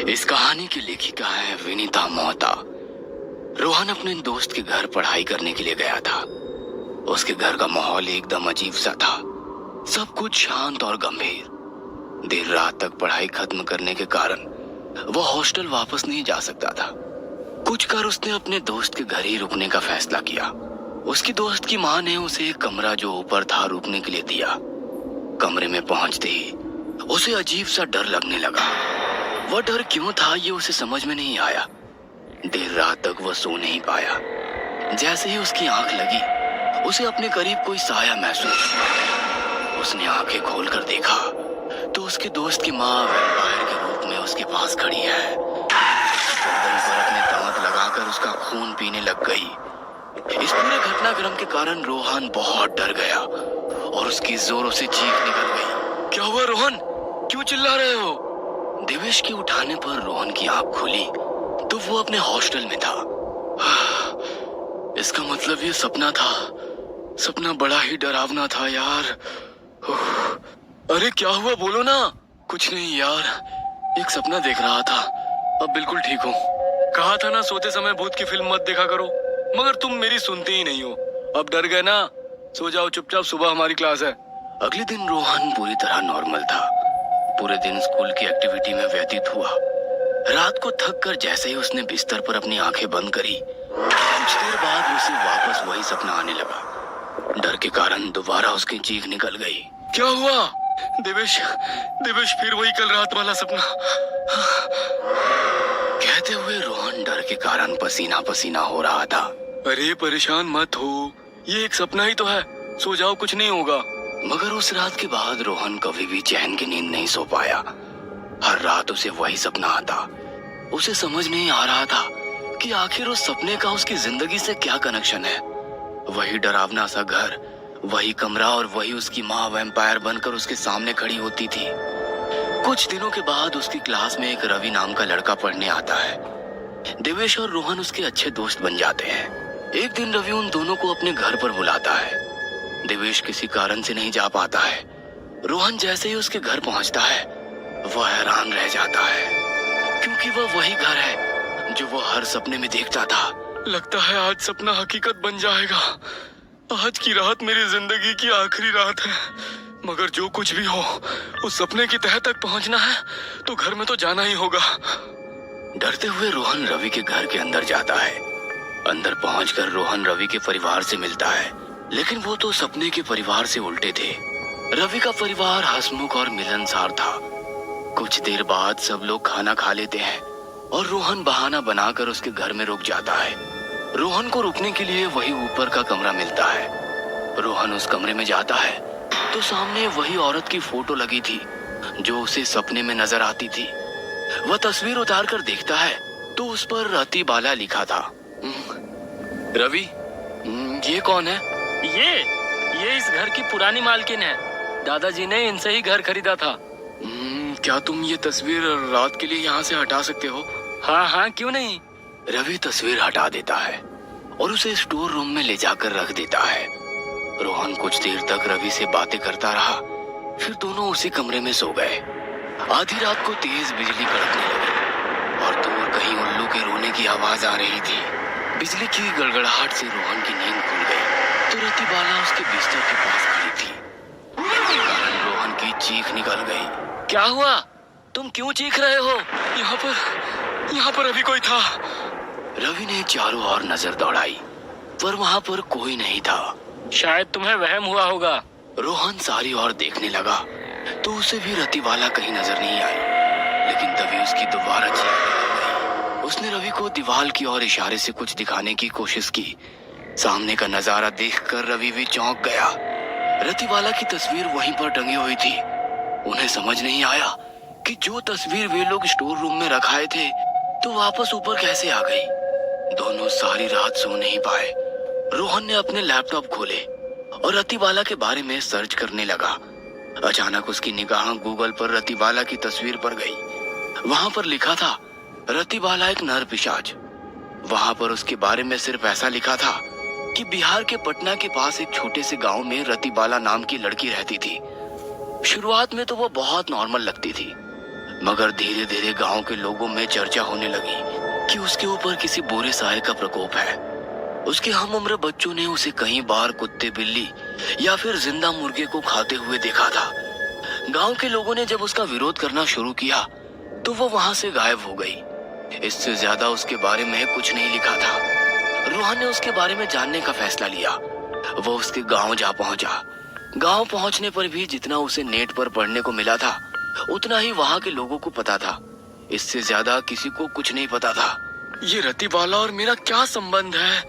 इस कहानी की लेखिका है विनीता मोहता। रोहन अपने दोस्त के घर पढ़ाई करने के लिए गया था। उसके घर का माहौल एकदम अजीब सा था, सब कुछ शांत और गंभीर। देर रात तक पढ़ाई खत्म करने के कारण वो हॉस्टल वापस नहीं जा सकता था। कुछ कर उसने अपने दोस्त के घर ही रुकने का फैसला किया। उसकी दोस्त की माँ ने उसे एक कमरा जो ऊपर था रुकने के लिए दिया। कमरे में पहुंचते ही उसे अजीब सा डर लगने लगा। वह डर क्यों था ये उसे समझ में नहीं आया। देर रात तक वह सो नहीं पाया। जैसे ही उसकी आंख लगी उसे अपने करीब कोई साया महसूस हुआ। उसने आंखें खोलकर देखा तो उसके दोस्त की माँ वैम्पायर के रूप में उसके पास खड़ी है। गर्दन पर अपने दांत लगाकर उसका खून पीने लग गई। इस पूरे घटनाक्रम के कारण रोहन बहुत डर गया और उसकी जोरों से चीख निकल गई। क्या हुआ रोहन, क्यों चिल्ला रहे हो? देवेश के उठाने पर रोहन की आंख खुली तो वो अपने हॉस्टल में था। इसका मतलब ये सपना था। सपना बड़ा ही डरावना था यार। अरे क्या हुआ, बोलो ना। कुछ नहीं यार, एक सपना देख रहा था, अब बिल्कुल ठीक हूँ। कहा था ना सोते समय भूत की फिल्म मत देखा करो, मगर तुम मेरी सुनते ही नहीं हो। अब डर गए ना, सो जाओ चुपचाप, सुबह हमारी क्लास है। अगले दिन रोहन पूरी तरह नॉर्मल था। पूरे दिन स्कूल की एक्टिविटी में व्यतीत हुआ। रात को थक कर जैसे ही उसने बिस्तर पर अपनी आंखें बंद करी, कुछ देर बाद उसे वापस वही सपना आने लगा। डर के कारण दोबारा उसकी चीख निकल गई। क्या हुआ? देवेश, देवेश फिर वही कल रात वाला सपना। कहते हुए रोहन डर के कारण पसीना पसीना हो रहा था। अरे परेशान मत हो, ये एक सपना ही तो है, सो जाओ, कुछ नहीं होगा। मगर उस रात के बाद रोहन कभी भी चैन की नींद नहीं सो पाया। हर रात उसे वही सपना आता। उसे समझ नहीं आ रहा था कि आखिर उस सपने का उसकी जिंदगी से क्या कनेक्शन है। वही डरावना सा घर, वही कमरा और वही उसकी माँ वैम्पायर बनकर उसके सामने खड़ी होती थी। कुछ दिनों के बाद उसकी क्लास में एक रवि नाम का लड़का पढ़ने आता है। देवेश और रोहन उसके अच्छे दोस्त बन जाते हैं। एक दिन रवि उन दोनों को अपने घर पर बुलाता है। देवेश किसी कारण से नहीं जा पाता है। रोहन जैसे ही उसके घर पहुंचता है वह हैरान रह जाता है, क्योंकि वह वही घर है जो वह हर सपने में देखता था। लगता है आज सपना हकीकत बन जाएगा। आज की रात मेरी जिंदगी की आखिरी रात है, मगर जो कुछ भी हो उस सपने की तह तक पहुंचना है तो घर में तो जाना ही होगा। डरते हुए रोहन रवि के घर के अंदर जाता है। अंदर पहुंचकर रोहन रवि के परिवार से मिलता है, लेकिन वो तो सपने के परिवार से उल्टे थे। रवि का परिवार हंसमुख और मिलनसार था। कुछ देर बाद सब लोग खाना खा लेते हैं और रोहन बहाना बनाकर उसके घर में रुक जाता है। रोहन को रुकने के लिए वही ऊपर का कमरा मिलता है। रोहन उस कमरे में जाता है तो सामने वही औरत की फोटो लगी थी जो उसे सपने में नजर आती थी। वह तस्वीर उतार कर देखता है तो उस पर रति बाला लिखा था। रवि, ये कौन है? ये इस घर की पुरानी मालकिन है। दादाजी ने इनसे ही घर खरीदा था। क्या तुम ये तस्वीर रात के लिए यहाँ से हटा सकते हो? हाँ हाँ, क्यों नहीं। रवि तस्वीर हटा देता है और उसे स्टोर रूम में ले जाकर रख देता है। रोहन कुछ देर तक रवि से बातें करता रहा, फिर दोनों उसी कमरे में सो गए। आधी रात को तेज बिजली कड़कने लगी और दूर कहीं उल्लू के रोने की आवाज आ रही थी। बिजली की गड़गड़ाहट से रोहन की नींद खुल गई तो रति बाला उसके बिस्तर के पास खड़ी थी। रोहन की चीख निकल गई। क्या हुआ, तुम क्यों चीख रहे हो? यहाँ पर अभी कोई था। रवि ने चारों ओर नजर दौड़ाई पर वहाँ पर कोई नहीं था। शायद तुम्हें वहम हुआ होगा। रोहन सारी ओर देखने लगा तो उसे भी रतिवाला कहीं नजर नहीं आई, लेकिन तभी उसकी दोबारा चीख निकल गई। उसने रवि को दीवार की ओर इशारे से कुछ दिखाने की कोशिश की। सामने का नजारा देखकर रवि भी चौंक गया। रतिवाला की तस्वीर वहीं पर टंगी हुई थी। उन्हें समझ नहीं आया कि जो तस्वीर वे लोग स्टोर रूम में रखाए थे तो वापस ऊपर कैसे आ गई। दोनों सारी रात सो नहीं पाए। रोहन ने अपने लैपटॉप खोले और रतिवाला के बारे में सर्च करने लगा। अचानक उसकी निगाह गूगल पर रतिवाला की तस्वीर पर गई। वहां पर लिखा था रतिवाला एक नर पिशाच। वहां पर उसके बारे में सिर्फ ऐसा लिखा था कि बिहार के पटना के पास एक छोटे से गांव में रतिबाला नाम की लड़की रहती थी। शुरुआत में तो वो बहुत नॉर्मल लगती थी, मगर धीरे धीरे गांव के लोगों में चर्चा होने लगी कि उसके ऊपर किसी बुरे साए का प्रकोप है। उसके हम उम्र बच्चों ने उसे कई बार कुत्ते, बिल्ली या फिर जिंदा मुर्गे को खाते हुए देखा था। गांव के लोगों ने जब उसका विरोध करना शुरू किया तो वो वहां से गायब हो गई। इससे ज्यादा उसके बारे में कुछ नहीं लिखा था। रोहन ने उसके बारे में जानने का फैसला लिया। वो उसके गांव जा पहुंचा। गांव पहुंचने पर भी जितना उसे नेट पर पढ़ने को मिला था उतना ही वहां के लोगों को पता था। इससे ज्यादा किसी को कुछ नहीं पता था। ये रतिबाला और मेरा क्या संबंध है?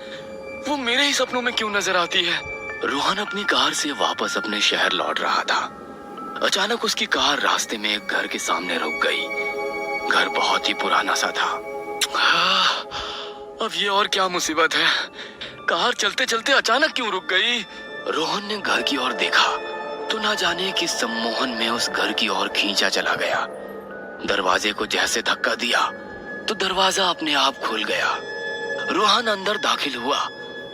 वो मेरे ही सपनों में क्यों नजर आती है? रोहन अपनी कार से वापस अपने शहर लौट रहा था। अचानक उसकी कार रास्ते में एक घर के सामने रुक गई। घर बहुत ही पुराना सा था। अब ये और क्या मुसीबत है? कार चलते चलते अचानक क्यों रुक गई? रोहन ने घर की ओर देखा तो ना जाने किस सम्मोहन में उस घर की ओर खींचा चला गया। दरवाजे को जैसे धक्का दिया तो दरवाजा अपने आप खुल गया। रोहन अंदर दाखिल हुआ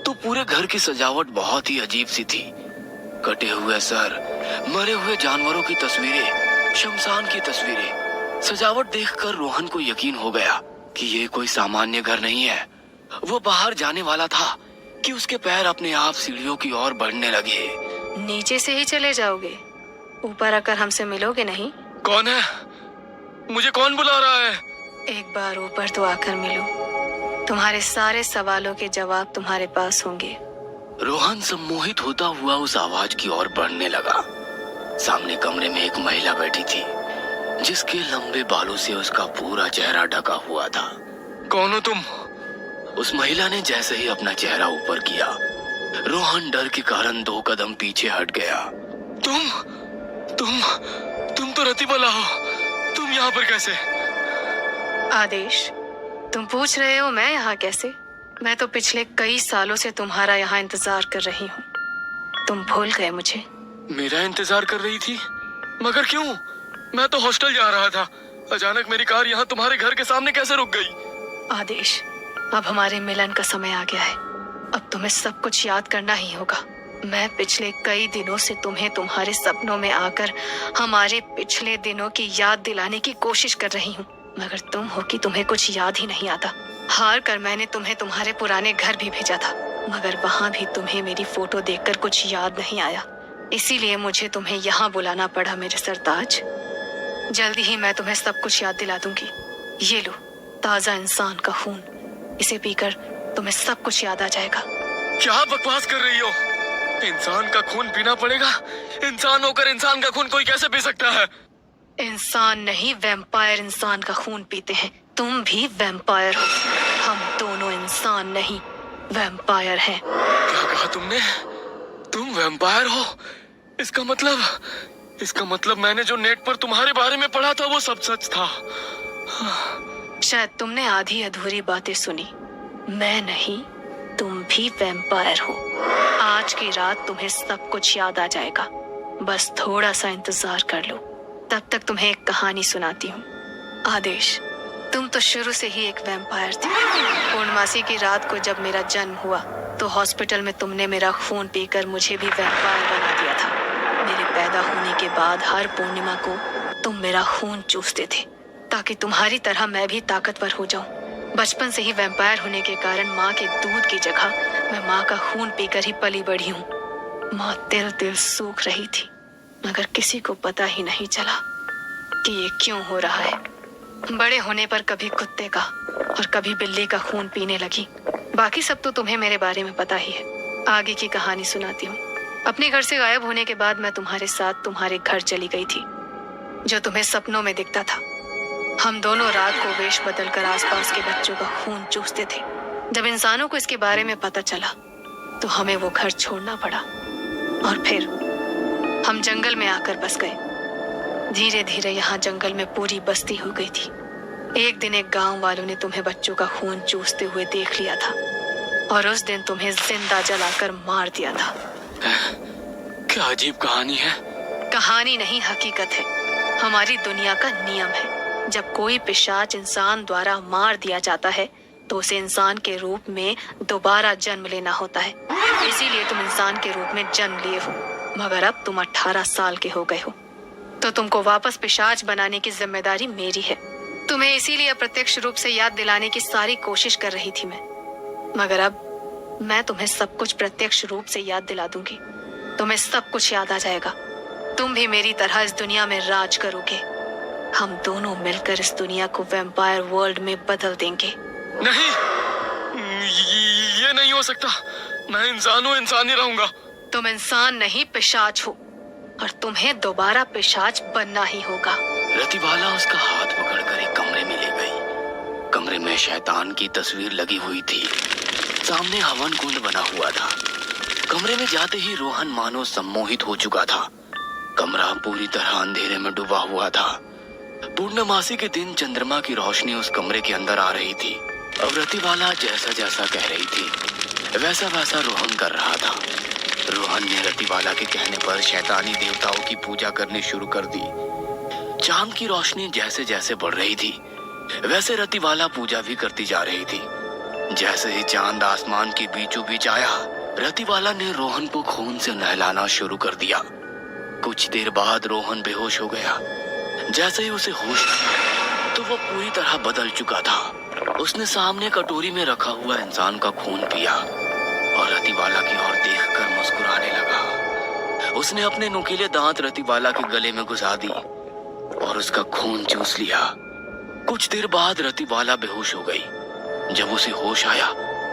तो पूरे घर की सजावट बहुत ही अजीब सी थी। कटे हुए सर, मरे हुए जानवरों की तस्वीरें, शमशान की तस्वीरें। सजावट देखकर रोहन को यकीन हो गया कि ये कोई सामान्य घर नहीं है। वो बाहर जाने वाला था कि उसके पैर अपने आप सीढ़ियों की ओर बढ़ने लगे। नीचे से ही चले जाओगे? ऊपर आकर हमसे मिलोगे नहीं? कौन है? मुझे कौन बुला रहा है? एक बार ऊपर तो आकर मिलो। तुम्हारे सारे सवालों के जवाब तुम्हारे पास होंगे। रोहन सम्मोहित होता हुआ उस आवाज की ओर बढ़ने लगा। सामने कमरे में एक महिला बैठी थी जिसके लंबे बालों से उसका पूरा चेहरा ढका हुआ था। कौन हो तुम? उस महिला ने जैसे ही अपना चेहरा ऊपर किया, रोहन डर के कारण 2 कदम पीछे हट गया। तुम तो रतिबाला हो। तुम यहाँ पर कैसे? आदेश, तुम पूछ रहे हो मैं यहाँ कैसे? मैं तो पिछले कई सालों से तुम्हारा यहाँ इंतजार कर रही हूँ। तुम भूल गए मुझे? मेरा इंतजार कर रही थी? मगर क्यों? मैं तो हॉस्टल जा रहा था। अचानक मेरी कार यहाँ तुम्हारे घर के सामने कैसे रुक गई? आदेश, अब हमारे मिलन का समय आ गया है। अब तुम्हें सब कुछ याद करना ही होगा। मैं पिछले कई दिनों से तुम्हें तुम्हारे सपनों में आकर हमारे पिछले दिनों की याद दिलाने की कोशिश कर रही हूँ, मगर तुम हो कि तुम्हें कुछ याद ही नहीं आता। हार कर मैंने तुम्हें तुम्हारे पुराने घर भी भेजा था, मगर वहाँ भी तुम्हें मेरी फोटो देखकर कुछ याद नहीं आया। इसीलिए मुझे तुम्हें यहाँ बुलाना पड़ा मेरे सरताज। जल्दी ही मैं तुम्हें सब कुछ याद दिला दूंगी। ये लो, ताजा इंसान का खून। इसे पीकर तुम्हें सब कुछ याद आ जाएगा। क्या बकवास कर रही हो? इंसान का खून पीना पड़ेगा? इंसान होकर इंसान का खून कोई कैसे पी सकता है? इंसान नहीं, वैम्पायर इंसान का खून पीते हैं। तुम भी वैम्पायर हो। हम दोनों इंसान नहीं, वैम्पायर हैं। क्या कहा तुमने? तुम वैम्पायर हो? इसका मतलब मैंने जो नेट पर तुम्हारे बारे में पढ़ा था वो सब सच था। शायद तुमने आधी अधूरी बातें सुनी। मैं नहीं, तुम भी वैम्पायर हो। आज की रात तुम्हें सब कुछ याद आ जाएगा। बस थोड़ा सा इंतजार कर लो। तब तक तुम्हें एक कहानी सुनाती हूँ। आदेश, तुम तो शुरू से ही एक वैम्पायर थी। पूर्णमासी की रात को जब मेरा जन्म हुआ तो हॉस्पिटल में तुमने मेरा खून पीकर मुझे भी वैम्पायर बना दिया था। मेरे पैदा होने के बाद हर पूर्णिमा को तुम मेरा खून चूसते थे ताकि तुम्हारी तरह मैं भी ताकतवर हो जाऊं। बचपन से ही वैम्पायर होने के कारण माँ के दूध की जगह मैं माँ का खून पीकर ही पली बढ़ी हूँ। माँ तिल तिल सूख रही थी, मगर किसी को पता ही नहीं चला कि ये क्यों हो रहा है। बड़े होने पर कभी कुत्ते का और कभी बिल्ली का खून पीने लगी। बाकी सब तो तुम्हें मेरे बारे में पता ही है। आगे की कहानी सुनाती हूँ। अपने घर से गायब होने के बाद मैं तुम्हारे साथ तुम्हारे घर चली गई थी, जो तुम्हें सपनों में दिखता था। हम दोनों रात को वेश बदलकर आसपास के बच्चों का खून चूसते थे। जब इंसानों को इसके बारे में पता चला तो हमें वो घर छोड़ना पड़ा और फिर हम जंगल में आकर बस गए। धीरे धीरे यहाँ जंगल में पूरी बस्ती हो गई थी। एक दिन एक गांव वालों ने तुम्हें बच्चों का खून चूसते हुए देख लिया था और उस दिन तुम्हें जिंदा जलाकर मार दिया था। क्या अजीब कहानी है। कहानी नहीं, हकीकत है। हमारी दुनिया का नियम है, जब कोई पिशाच इंसान द्वारा मार दिया जाता है तो उसे इंसान के रूप में दोबारा जन्म लेना होता है। इसीलिए तुम इंसान के रूप में जन्म लिए हो, मगर अब तुम 18 साल के हो गए हो। तो तुमको वापस पिशाच बनाने की जिम्मेदारी मेरी है। तुम्हें इसीलिए अप्रत्यक्ष रूप से याद दिलाने की सारी कोशिश कर रही थी मैं, मगर अब मैं तुम्हें सब कुछ प्रत्यक्ष रूप से याद दिला दूंगी। तुम्हें सब कुछ याद आ जाएगा। तुम भी मेरी तरह इस दुनिया में राज करोगे। हम दोनों मिलकर इस दुनिया को वैम्पायर वर्ल्ड में बदल देंगे। नहीं, ये नहीं हो सकता। मैं इंसान हूँ, इंसान ही रहूंगा। तुम इंसान नहीं पिशाच हो, और तुम्हें दोबारा पिशाच बनना ही होगा। रतिबाला उसका हाथ पकड़कर एक कमरे में ले गई। कमरे में शैतान की तस्वीर लगी हुई थी। सामने हवन कुंड बना हुआ था। कमरे में जाते ही रोहन मानो सम्मोहित हो चुका था। कमरा पूरी तरह अंधेरे में डूबा हुआ था। पूर्णमासी के दिन चंद्रमा की रोशनी उस कमरे के अंदर आ रही थी। अब रतिबाला जैसा जैसा कह रही थी वैसा वैसा रोहन कर रहा था। रोहन ने रतिबाला के कहने पर शैतानी देवताओं की पूजा करनी शुरू कर दी। चांद की रोशनी जैसे जैसे बढ़ रही थी वैसे रतिबाला पूजा भी करती जा रही थी। जैसे ही चांद आसमान के बीचों बीच आया, रतिबाला ने रोहन को खून से नहलाना शुरू कर दिया। कुछ देर बाद रोहन बेहोश हो गया। जैसे ही उसे होश आया तो वो पूरी तरह बदल चुका था। उसने सामने कटोरी में रखा हुआ इंसान का खून पिया और रतिबाला की ओर देखकर मुस्कुराने लगा। उसने अपने नुकीले दांत रतिबाला के गले में घुसा दी और उसका खून चूस लिया। कुछ देर बाद रतिबाला बेहोश हो गई। जब उसे होश आया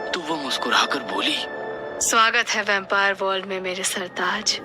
तो वो मुस्कुराकर बोली, स्वागत है वैम्पायर वर्ल्ड में मेरे सरताज।